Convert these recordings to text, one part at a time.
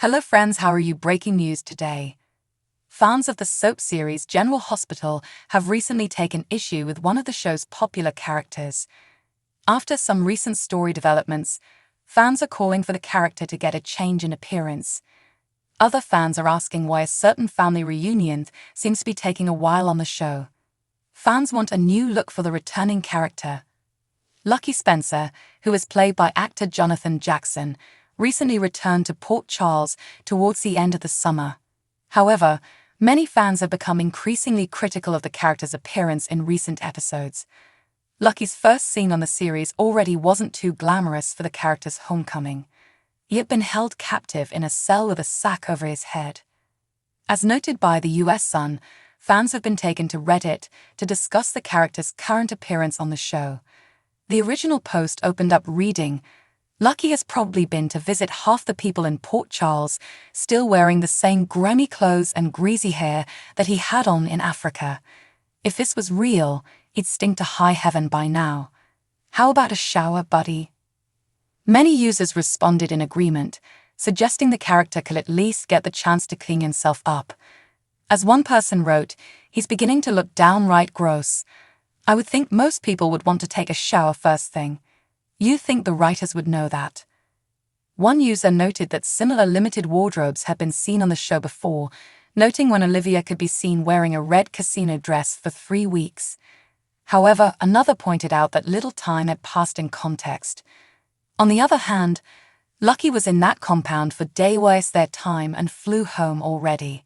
Hello friends, how are you? Breaking news today. Fans of the soap series General Hospital have recently taken issue with one of the show's popular characters. After some recent story developments, fans are calling for the character to get a change in appearance. Other fans are asking why a certain family reunion seems to be taking a while on the show. Fans want a new look for the returning character. Lucky Spencer, who is played by actor Jonathan Jackson, recently returned to Port Charles towards the end of the summer. However, many fans have become increasingly critical of the character's appearance in recent episodes. Lucky's first scene on the series already wasn't too glamorous for the character's homecoming. He had been held captive in a cell with a sack over his head. As noted by the US Sun, fans have been taken to Reddit to discuss the character's current appearance on the show. The original post opened up reading, "Lucky has probably been to visit half the people in Port Charles, still wearing the same grimy clothes and greasy hair that he had on in Africa. If this was real, he'd stink to high heaven by now. How about a shower, buddy?" Many users responded in agreement, suggesting the character could at least get the chance to clean himself up. As one person wrote, "He's beginning to look downright gross. I would think most people would want to take a shower first thing. You think the writers would know that?" One user noted that similar limited wardrobes had been seen on the show before, noting when Olivia could be seen wearing a red casino dress for 3 weeks. However, another pointed out that little time had passed in context. On the other hand, Lucky was in that compound for days their time and flew home already.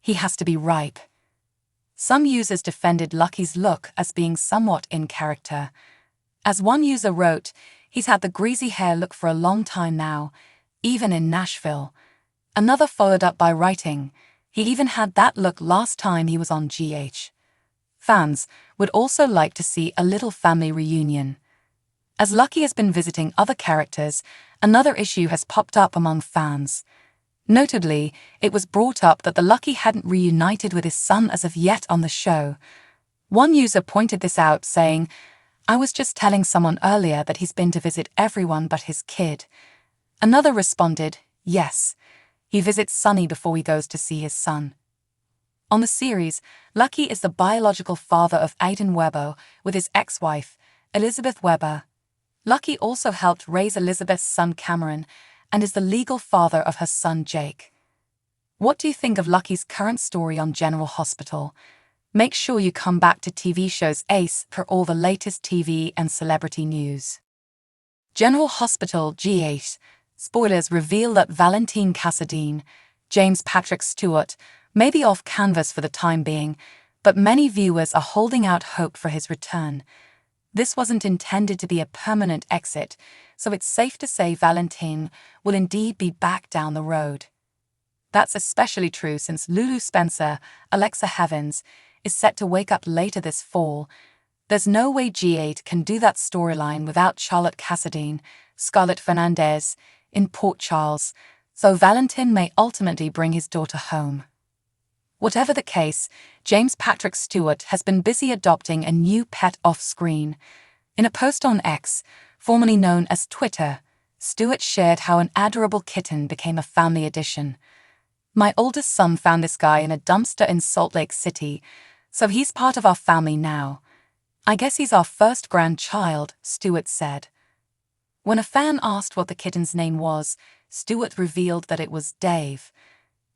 He has to be ripe. Some users defended Lucky's look as being somewhat in character. As one user wrote, "He's had the greasy hair look for a long time now, even in Nashville." Another followed up by writing, "He even had that look last time he was on GH." Fans would also like to see a little family reunion. As Lucky has been visiting other characters, another issue has popped up among fans. Notably, it was brought up that the Lucky hadn't reunited with his son as of yet on the show. One user pointed this out, saying, "I was just telling someone earlier that he's been to visit everyone but his kid." Another responded, "Yes, he visits Sonny before he goes to see his son." On the series, Lucky is the biological father of Aiden Weber with his ex-wife, Elizabeth Weber. Lucky also helped raise Elizabeth's son Cameron and is the legal father of her son Jake. What do you think of Lucky's current story on General Hospital? Make sure you come back to TV shows Ace for all the latest TV and celebrity news. General Hospital GH. Spoilers reveal that Valentine Cassadine, James Patrick Stuart, may be off canvas for the time being, but many viewers are holding out hope for his return. This wasn't intended to be a permanent exit, so it's safe to say Valentine will indeed be back down the road. That's especially true since Lulu Spencer, Alexa Heavens, is set to wake up later this fall. There's no way G8 can do that storyline without Charlotte Cassadine, Scarlett Fernandez, in Port Charles, so Valentin may ultimately bring his daughter home. Whatever the case, James Patrick Stewart has been busy adopting a new pet off-screen. In a post on X, formerly known as Twitter, Stewart shared how an adorable kitten became a family addition. "My oldest son found this guy in a dumpster in Salt Lake City, so he's part of our family now. I guess he's our first grandchild," Stewart said. When a fan asked what the kitten's name was, Stewart revealed that it was Dave.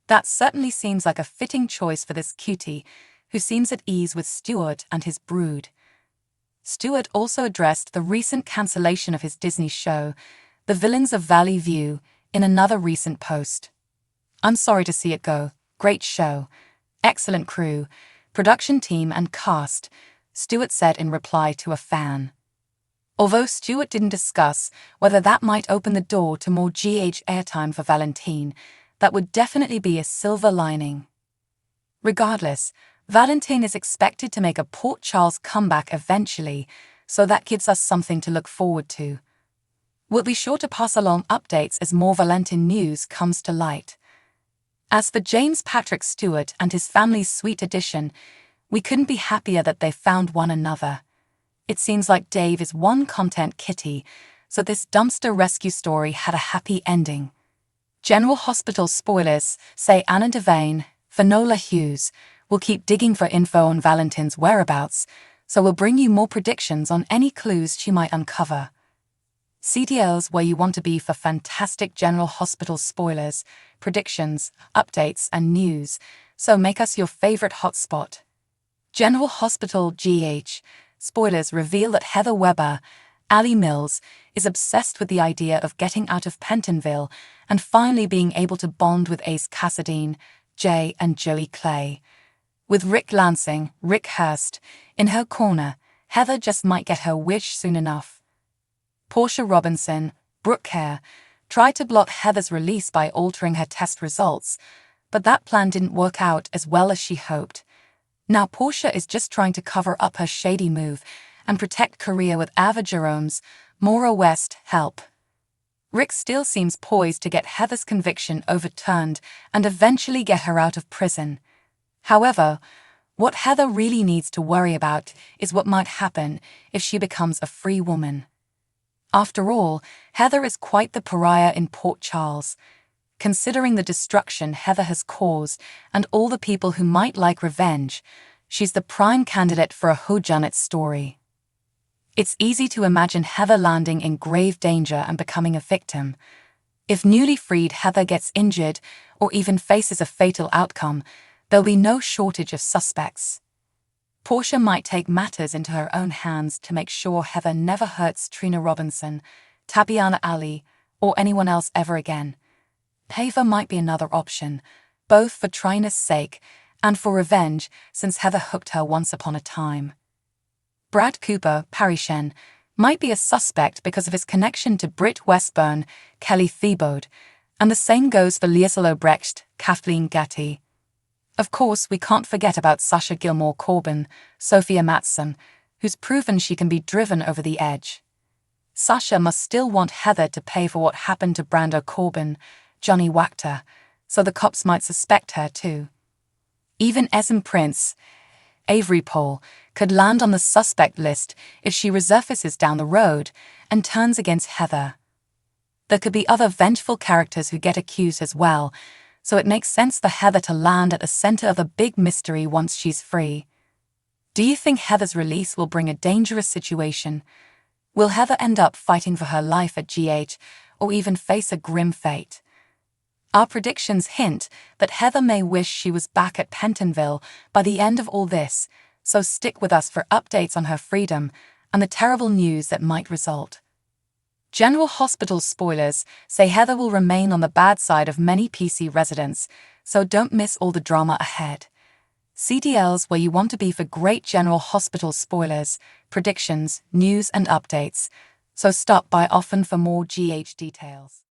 That certainly seems like a fitting choice for this cutie, who seems at ease with Stewart and his brood. Stewart also addressed the recent cancellation of his Disney show, The Villains of Valley View, in another recent post. "I'm sorry to see it go. Great show. Excellent crew, production team and cast," Stewart said in reply to a fan. Although Stewart didn't discuss whether that might open the door to more GH airtime for Valentine, that would definitely be a silver lining. Regardless, Valentine is expected to make a Port Charles comeback eventually, so that gives us something to look forward to. We'll be sure to pass along updates as more Valentine news comes to light. As for James Patrick Stewart and his family's sweet addition, we couldn't be happier that they found one another. It seems like Dave is one content kitty, so this dumpster rescue story had a happy ending. General Hospital spoilers say Anna Devane, Finola Hughes, will keep digging for info on Valentin's whereabouts, so we'll bring you more predictions on any clues she might uncover. CTL's where you want to be for fantastic General Hospital spoilers, predictions, updates, and news, so make us your favorite hotspot. General Hospital GH spoilers reveal that Heather Weber, Ali Mills, is obsessed with the idea of getting out of Pentonville and finally being able to bond with Ace Cassadine, Jay, and Joey Clay. With Rick Lansing, Rick Hurst, in her corner, Heather just might get her wish soon enough. Portia Robinson, Brooke Hare, tried to block Heather's release by altering her test results, but that plan didn't work out as well as she hoped. Now Portia is just trying to cover up her shady move and protect Korea with Ava Jerome's Maura West help. Rick still seems poised to get Heather's conviction overturned and eventually get her out of prison. However, what Heather really needs to worry about is what might happen if she becomes a free woman. After all, Heather is quite the pariah in Port Charles. Considering the destruction Heather has caused and all the people who might like revenge, she's the prime candidate for a Whodunit story. It's easy to imagine Heather landing in grave danger and becoming a victim. If newly freed Heather gets injured or even faces a fatal outcome, there'll be no shortage of suspects. Portia might take matters into her own hands to make sure Heather never hurts Trina Robinson, Tabiana Ali, or anyone else ever again. Ava might be another option, both for Trina's sake and for revenge since Heather hooked her once upon a time. Brad Cooper, Parishen, might be a suspect because of his connection to Britt Westburn, Kelly Thiebaud, and the same goes for Liesl Obrecht, Kathleen Gatti. Of course, we can't forget about Sasha Gilmore Corbin, Sophia Matson, who's proven she can be driven over the edge. Sasha must still want Heather to pay for what happened to Brando Corbin, Johnny Wachter, so the cops might suspect her too. Even Essen Prince, Avery Pole, could land on the suspect list if she resurfaces down the road and turns against Heather. There could be other vengeful characters who get accused as well, so it makes sense for Heather to land at the center of a big mystery once she's free. Do you think Heather's release will bring a dangerous situation? Will Heather end up fighting for her life at GH or even face a grim fate? Our predictions hint that Heather may wish she was back at Pentonville by the end of all this, so stick with us for updates on her freedom and the terrible news that might result. General Hospital spoilers say Heather will remain on the bad side of many PC residents, so don't miss all the drama ahead. CDL's where you want to be for great General Hospital spoilers, predictions, news and updates, so stop by often for more GH details.